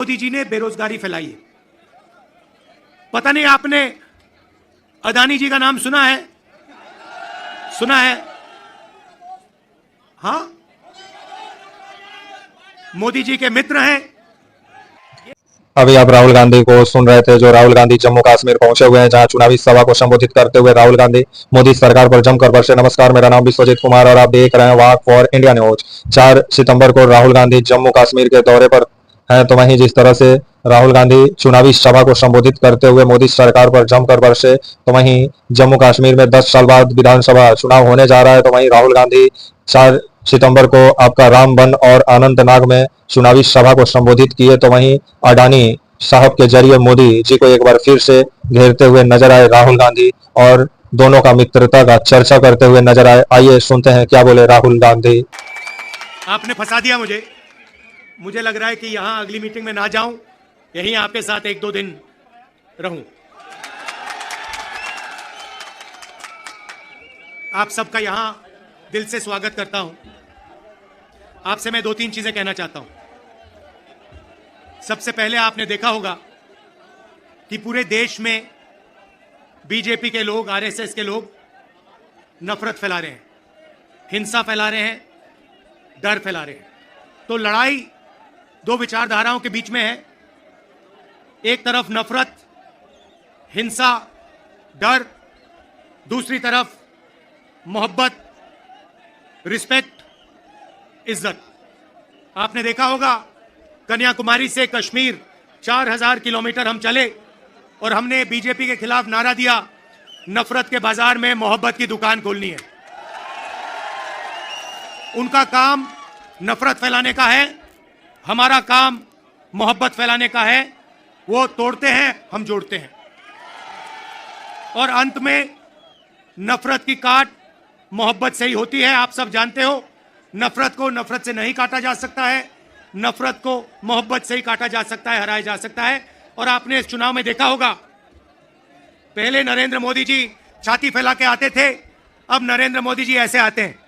मोदी जी ने बेरोजगारी फैलाई है। पता नहीं आपने अदानी जी का नाम सुना है? सुना है? हां, मोदी जी के मित्र हैं। अभी आप राहुल गांधी को सुन रहे थे, जो राहुल गांधी जम्मू कश्मीर पहुंचे हुए हैं, जहां चुनावी सभा को संबोधित करते हुए राहुल गांधी मोदी सरकार पर जमकर बरसे। नमस्कार, मेरा नाम विश्वजीत कुमार और आप देख रहे हैं वॉक फॉर इंडिया न्यूज। 4 सितंबर को राहुल गांधी जम्मू कश्मीर के दौरे पर हैं, तो वहीं जिस तरह से राहुल गांधी चुनावी सभा को संबोधित करते हुए मोदी सरकार पर जमकर बरसे, तो वहीं जम्मू कश्मीर में 10 साल बाद विधानसभा चुनाव होने जा रहा है। तो वहीं राहुल गांधी 4 सितंबर को आपका रामबन और अनंतनाग में चुनावी सभा को संबोधित किए। तो वहीं अडानी साहब के जरिए मोदी जी को एक बार फिर से घेरते हुए नजर आए राहुल गांधी और दोनों का मित्रता का चर्चा करते हुए नजर आए। आइए सुनते हैं क्या बोले राहुल गांधी। आपने फंसा दिया मुझे लग रहा है कि यहां अगली मीटिंग में ना जाऊं, यहीं आपके साथ 1-2 दिन रहूं। आप सबका यहां दिल से स्वागत करता हूं। आपसे मैं 2-3 चीजें कहना चाहता हूं। सबसे पहले आपने देखा होगा कि पूरे देश में बीजेपी के लोग, आरएसएस के लोग नफरत फैला रहे हैं, हिंसा फैला रहे हैं, डर फैला रहे हैं। तो लड़ाई 2 विचारधाराओं के बीच में है। एक तरफ नफरत, हिंसा, डर, दूसरी तरफ मोहब्बत, रिस्पेक्ट, इज्जत। आपने देखा होगा कन्याकुमारी से कश्मीर 4000 किलोमीटर हम चले और हमने बीजेपी के खिलाफ नारा दिया, नफरत के बाजार में मोहब्बत की दुकान खोलनी है। उनका काम नफरत फैलाने का है, हमारा काम मोहब्बत फैलाने का है। वो तोड़ते हैं, हम जोड़ते हैं। और अंत में नफरत की काट मोहब्बत से ही होती है। आप सब जानते हो, नफरत को नफरत से नहीं काटा जा सकता है, नफरत को मोहब्बत से ही काटा जा सकता है, हराया जा सकता है। और आपने इस चुनाव में देखा होगा, पहले नरेंद्र मोदी जी छाती फैला के आते थे, अब नरेंद्र मोदी जी ऐसे आते हैं।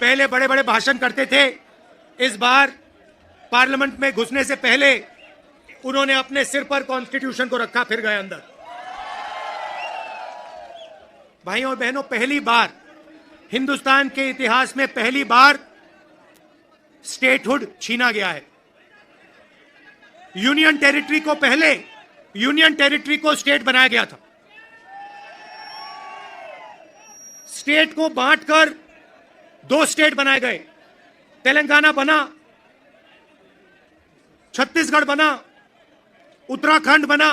पहले बड़े बड़े भाषण करते थे, इस बार पार्लियामेंट में घुसने से पहले उन्होंने अपने सिर पर कॉन्स्टिट्यूशन को रखा, फिर गए अंदर। भाइयों और बहनों, पहली बार हिंदुस्तान के इतिहास में पहली बार स्टेटहुड छीना गया है। यूनियन टेरिटरी को पहले यूनियन टेरिटरी को स्टेट बनाया गया था। स्टेट को बांटकर 2 स्टेट बनाए गए। तेलंगाना बना, छत्तीसगढ़ बना, उत्तराखंड बना,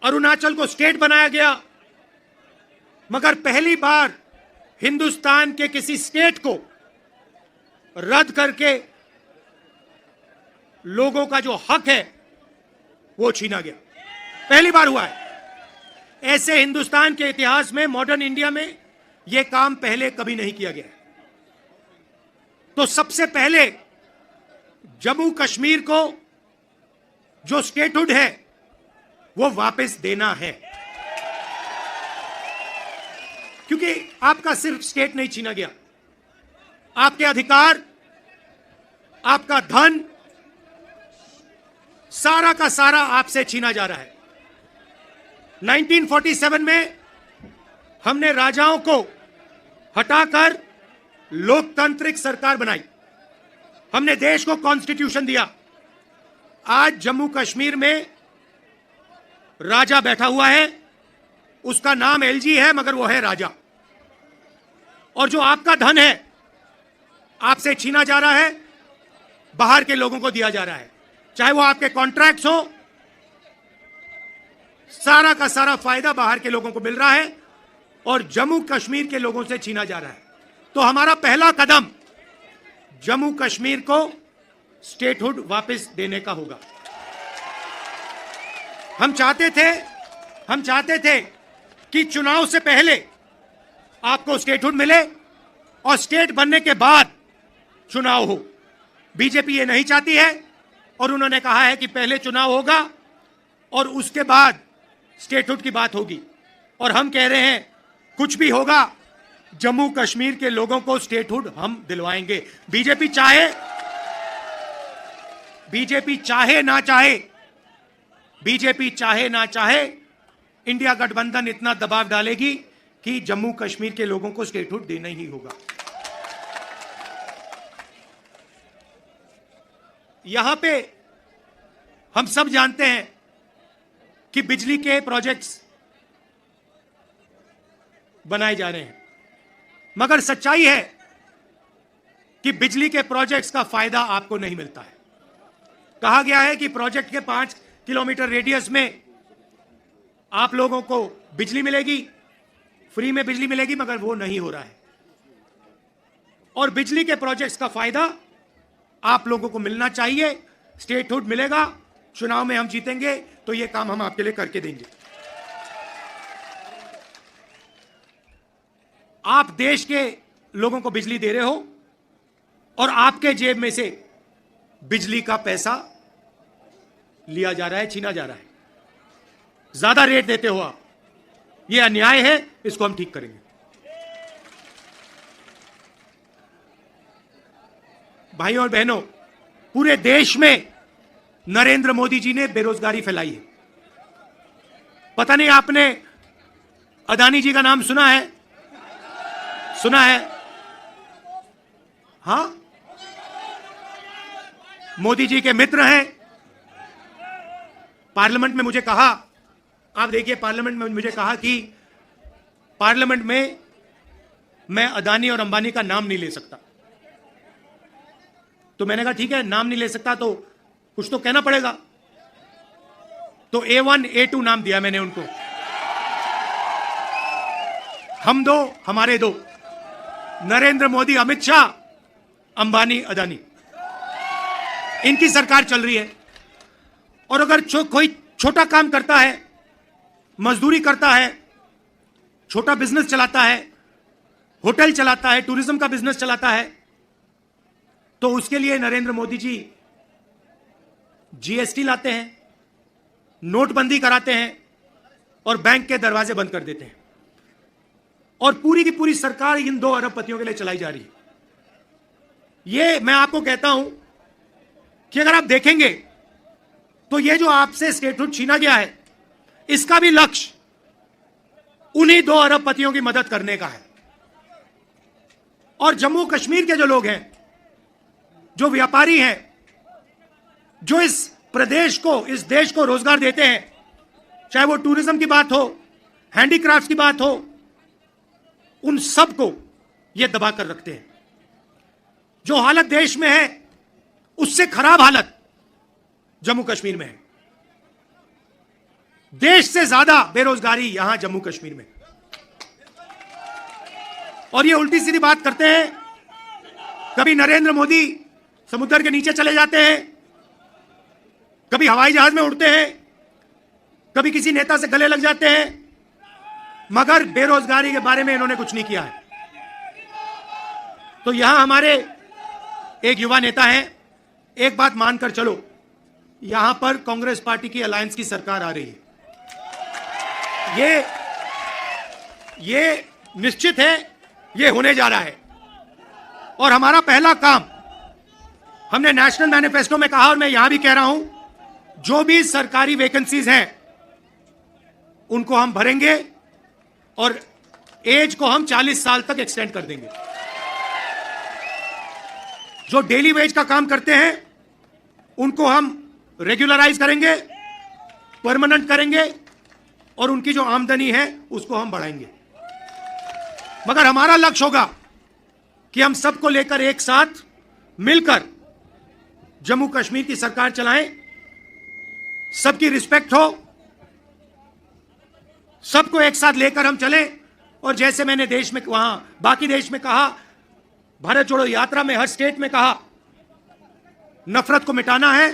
अरुणाचल को स्टेट बनाया गया। मगर पहली बार हिंदुस्तान के किसी स्टेट को रद्द करके लोगों का जो हक है वो छीना गया। पहली बार हुआ है। ऐसे हिंदुस्तान के इतिहास में, मॉडर्न इंडिया में यह काम पहले कभी नहीं किया गया। तो सबसे पहले जम्मू कश्मीर को जो स्टेटहुड है वो वापस देना है, क्योंकि आपका सिर्फ स्टेट नहीं छीना गया, आपके अधिकार, आपका धन, सारा का सारा आपसे छीना जा रहा है। 1947 में हमने राजाओं को हटाकर लोकतांत्रिक सरकार बनाई, हमने देश को कॉन्स्टिट्यूशन दिया। आज जम्मू कश्मीर में राजा बैठा हुआ है, उसका नाम एलजी है, मगर वो है राजा। और जो आपका धन है आपसे छीना जा रहा है, बाहर के लोगों को दिया जा रहा है, चाहे वो आपके कॉन्ट्रैक्ट्स हो, सारा का सारा फायदा बाहर के लोगों को मिल रहा है और जम्मू कश्मीर के लोगों से छीना जा रहा है। तो हमारा पहला कदम जम्मू कश्मीर को स्टेटहुड वापस देने का होगा। हम चाहते थे कि चुनाव से पहले आपको स्टेटहुड मिले और स्टेट बनने के बाद चुनाव हो। बीजेपी ये नहीं चाहती है और उन्होंने कहा है कि पहले चुनाव होगा और उसके बाद स्टेटहुड की बात होगी। और हम कह रहे हैं कुछ भी होगा, जम्मू कश्मीर के लोगों को स्टेटहुड हम दिलवाएंगे। बीजेपी चाहे बीजेपी चाहे ना चाहे इंडिया गठबंधन इतना दबाव डालेगी कि जम्मू कश्मीर के लोगों को स्टेटहुड देना ही होगा। यहां पे हम सब जानते हैं कि बिजली के प्रोजेक्ट्स बनाए जा रहे हैं, मगर सच्चाई है कि बिजली के प्रोजेक्ट्स का फायदा आपको नहीं मिलता है। कहा गया है कि प्रोजेक्ट के 5 किलोमीटर रेडियस में आप लोगों को बिजली मिलेगी, फ्री में बिजली मिलेगी, मगर वो नहीं हो रहा है। और बिजली के प्रोजेक्ट्स का फायदा आप लोगों को मिलना चाहिए, स्टेटहुड मिलेगा, चुनाव में हम जीतेंगे तो ये काम हम आपके लिए करके देंगे। आप देश के लोगों को बिजली दे रहे हो और आपके जेब में से बिजली का पैसा लिया जा रहा है, छीना जा रहा है, ज्यादा रेट देते हो आप। यह अन्याय है, इसको हम ठीक करेंगे। भाइयों और बहनों, पूरे देश में नरेंद्र मोदी जी ने बेरोजगारी फैलाई है। पता नहीं आपने अदानी जी का नाम सुना है? सुना है? हां, मोदी जी के मित्र हैं। पार्लियामेंट में मुझे कहा, आप देखिए, पार्लियामेंट में मुझे कहा कि पार्लियामेंट में मैं अदानी और अंबानी का नाम नहीं ले सकता। तो मैंने कहा ठीक है, नाम नहीं ले सकता तो कुछ तो कहना पड़ेगा। तो A1 A2 नाम दिया मैंने उनको। हम दो, हमारे दो, नरेंद्र मोदी, अमित शाह, अंबानी, अदानी, इनकी सरकार चल रही है। और अगर कोई छोटा काम करता है, मजदूरी करता है, छोटा बिजनेस चलाता है, होटल चलाता है, टूरिज्म का बिजनेस चलाता है, तो उसके लिए नरेंद्र मोदी जी GST लाते हैं, नोटबंदी कराते हैं और बैंक के दरवाजे बंद कर देते हैं। और पूरी की पूरी सरकार इन 2 अरबपतियों के लिए चलाई जा रही है। ये मैं आपको कहता हूं कि अगर आप देखेंगे तो ये जो आपसे स्टेटहुड छीना गया है, इसका भी लक्ष्य उन्हीं 2 अरबपतियों की मदद करने का है। और जम्मू कश्मीर के जो लोग हैं, जो व्यापारी हैं, जो इस प्रदेश को, इस देश को रोजगार देते हैं, चाहे वो टूरिज्म की बात हो, हैंडीक्राफ्ट की बात हो, उन सबको ये दबा कर रखते हैं। जो हालत देश में है, उससे खराब हालत जम्मू कश्मीर में है। देश से ज्यादा बेरोजगारी यहां जम्मू कश्मीर में। और ये उल्टी सीधी बात करते हैं। कभी नरेंद्र मोदी समुद्र के नीचे चले जाते हैं, कभी हवाई जहाज में उड़ते हैं, कभी किसी नेता से गले लग जाते हैं, मगर बेरोजगारी के बारे में इन्होंने कुछ नहीं किया है। तो यहां हमारे एक युवा नेता हैं, एक बात मानकर चलो, यहां पर कांग्रेस पार्टी की अलायंस की सरकार आ रही है। ये निश्चित है, ये होने जा रहा है। और हमारा पहला काम, हमने नेशनल मैनिफेस्टो में कहा और मैं यहां भी कह रहा हूं, जो भी सरकारी वैकेंसीज हैं उनको हम भरेंगे और एज को हम 40 साल तक एक्सटेंड कर देंगे। जो डेली वेज का काम करते हैं उनको हम रेगुलराइज करेंगे, परमानेंट करेंगे और उनकी जो आमदनी है उसको हम बढ़ाएंगे। मगर हमारा लक्ष्य होगा कि हम सबको लेकर एक साथ मिलकर जम्मू कश्मीर की सरकार चलाएं, सबकी रिस्पेक्ट हो, सबको एक साथ लेकर हम चलें। और जैसे मैंने देश में, वहां बाकी देश में कहा, भारत जोड़ो यात्रा में हर स्टेट में कहा, नफरत को मिटाना है।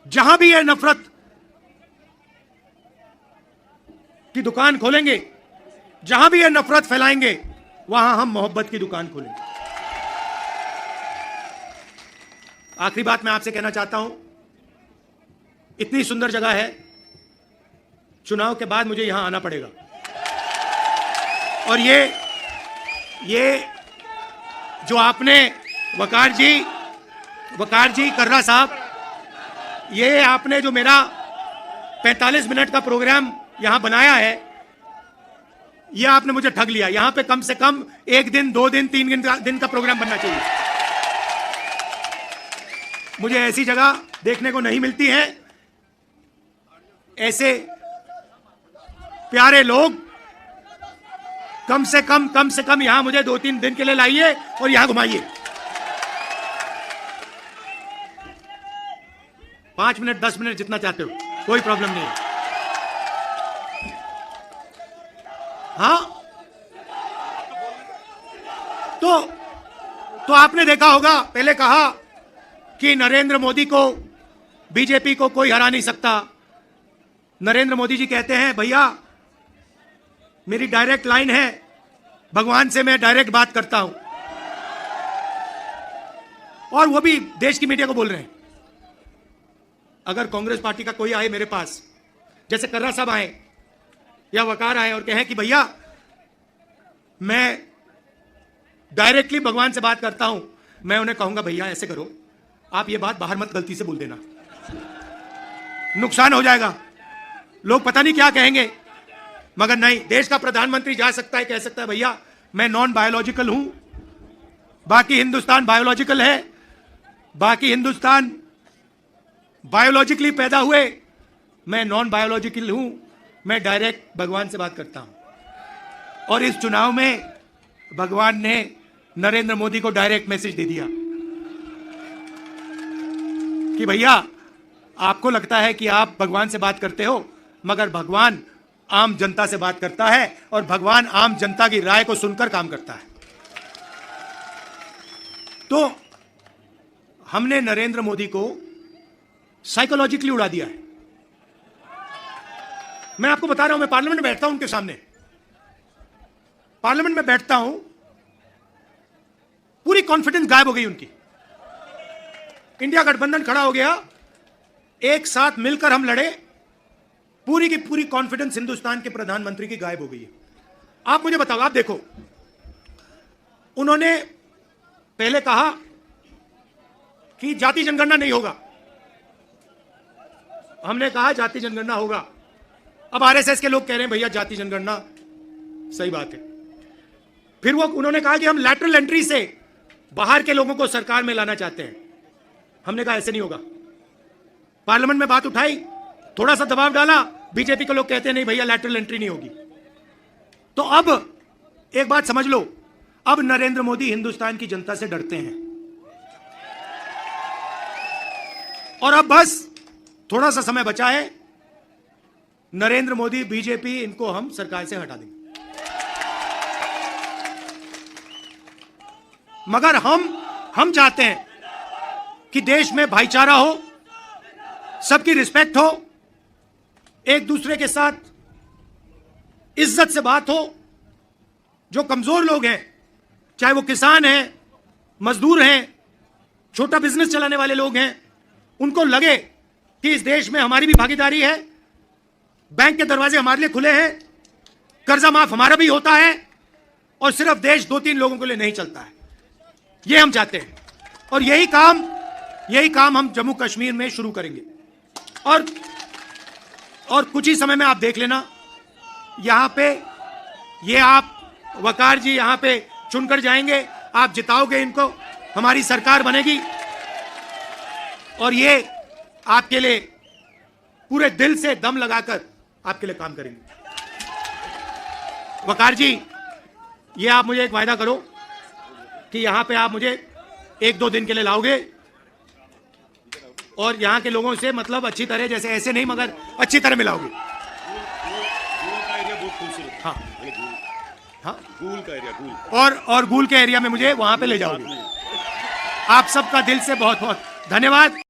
जहां भी ये नफरत की दुकान खोलेंगे, जहां भी ये नफरत फैलाएंगे, वहां हम मोहब्बत की दुकान खोलेंगे। आखिरी बात मैं आपसे कहना चाहता हूं, इतनी सुंदर जगह है, चुनाव के बाद मुझे यहां आना पड़ेगा। और ये जो आपने वकार जी, कर्रा साहब, ये आपने जो मेरा 45 मिनट का प्रोग्राम यहां बनाया है, ये आपने मुझे ठग लिया। यहां पे कम से कम 1 दिन, 2 दिन, 3 दिन का प्रोग्राम बनना चाहिए। मुझे ऐसी जगह देखने को नहीं मिलती है। ऐसे प्यारे लोग कम से कम यहां मुझे 2-3 दिन के लिए लाइए और यहां घुमाइए। 5 मिनट, 10 मिनट, जितना चाहते हो, कोई प्रॉब्लम नहीं है। हाँ, तो आपने देखा होगा, पहले कहा कि नरेंद्र मोदी को, बीजेपी को कोई हरा नहीं सकता। नरेंद्र मोदी जी कहते हैं, भैया मेरी डायरेक्ट लाइन है, भगवान से मैं डायरेक्ट बात करता हूं। और वो भी देश की मीडिया को बोल रहे हैं। अगर कांग्रेस पार्टी का कोई आए मेरे पास, जैसे कर्रा साहब आए या वकार आए और कहें कि भैया मैं डायरेक्टली भगवान से बात करता हूं, मैं उन्हें कहूंगा भैया ऐसे करो, आप ये बात बाहर मत गलती से बोल देना, नुकसान हो जाएगा, लोग पता नहीं क्या कहेंगे। मगर नहीं, देश का प्रधानमंत्री जा सकता है, कह सकता है भैया मैं नॉन बायोलॉजिकल हूं, बाकी हिंदुस्तान बायोलॉजिकल है, बाकी हिंदुस्तान बायोलॉजिकली पैदा हुए, मैं नॉन बायोलॉजिकल हूं, मैं डायरेक्ट भगवान से बात करता हूं। और इस चुनाव में भगवान ने नरेंद्र मोदी को डायरेक्ट मैसेज दे दिया कि भैया आपको लगता है कि आप भगवान से बात करते हो, मगर भगवान आम जनता से बात करता है और भगवान आम जनता की राय को सुनकर काम करता है। तो हमने नरेंद्र मोदी को साइकोलॉजिकली उड़ा दिया है। मैं आपको बता रहा हूं, मैं पार्लियामेंट में बैठता हूं, उनके सामने पार्लियामेंट में बैठता हूं, पूरी कॉन्फिडेंस गायब हो गई उनकी। इंडिया गठबंधन खड़ा हो गया, एक साथ मिलकर हम लड़े, पूरी की पूरी कॉन्फिडेंस हिंदुस्तान के प्रधानमंत्री की गायब हो गई है। आप मुझे बताओ, आप देखो, उन्होंने पहले कहा कि जाति जनगणना नहीं होगा, हमने कहा जाति जनगणना होगा। अब आरएसएस के लोग कह रहे हैं भैया जाति जनगणना सही बात है। फिर वो उन्होंने कहा कि हम लैटरल एंट्री से बाहर के लोगों को सरकार में लाना चाहते हैं, हमने कहा ऐसे नहीं होगा। पार्लियामेंट में बात उठाई, थोड़ा सा दबाव डाला, बीजेपी के लोग कहते हैं नहीं भैया लैटरल एंट्री नहीं होगी। तो अब एक बात समझ लो, अब नरेंद्र मोदी हिंदुस्तान की जनता से डरते हैं और अब बस थोड़ा सा समय बचा है, नरेंद्र मोदी, बीजेपी, इनको हम सरकार से हटा देंगे। मगर हम चाहते हैं कि देश में भाईचारा हो, सबकी रिस्पेक्ट हो, एक दूसरे के साथ इज्जत से बात हो। जो कमजोर लोग हैं, चाहे वो किसान हैं, मजदूर हैं, छोटा बिजनेस चलाने वाले लोग हैं, उनको लगे कि इस देश में हमारी भी भागीदारी है, बैंक के दरवाजे हमारे लिए खुले हैं, कर्जा माफ हमारा भी होता है और सिर्फ देश 2-3 लोगों के लिए नहीं चलता है। ये हम चाहते हैं और यही काम हम जम्मू कश्मीर में शुरू करेंगे। और कुछ ही समय में आप देख लेना, यहां पे ये आप वकार जी यहां पे चुनकर जाएंगे, आप जिताओगे इनको, हमारी सरकार बनेगी और ये आपके लिए पूरे दिल से दम लगाकर आपके लिए काम करेंगे। वकार जी, ये आप मुझे एक वायदा करो कि यहां पे आप मुझे 1-2 दिन के लिए लाओगे और यहां के लोगों से मतलब अच्छी तरह, जैसे ऐसे नहीं मगर अच्छी तरह मिलाओगे। हाँ हाँ, गूल का एरिया, गूल और गूल के एरिया में मुझे वहां पे ले जाओगे। आप सबका दिल से बहुत बहुत धन्यवाद।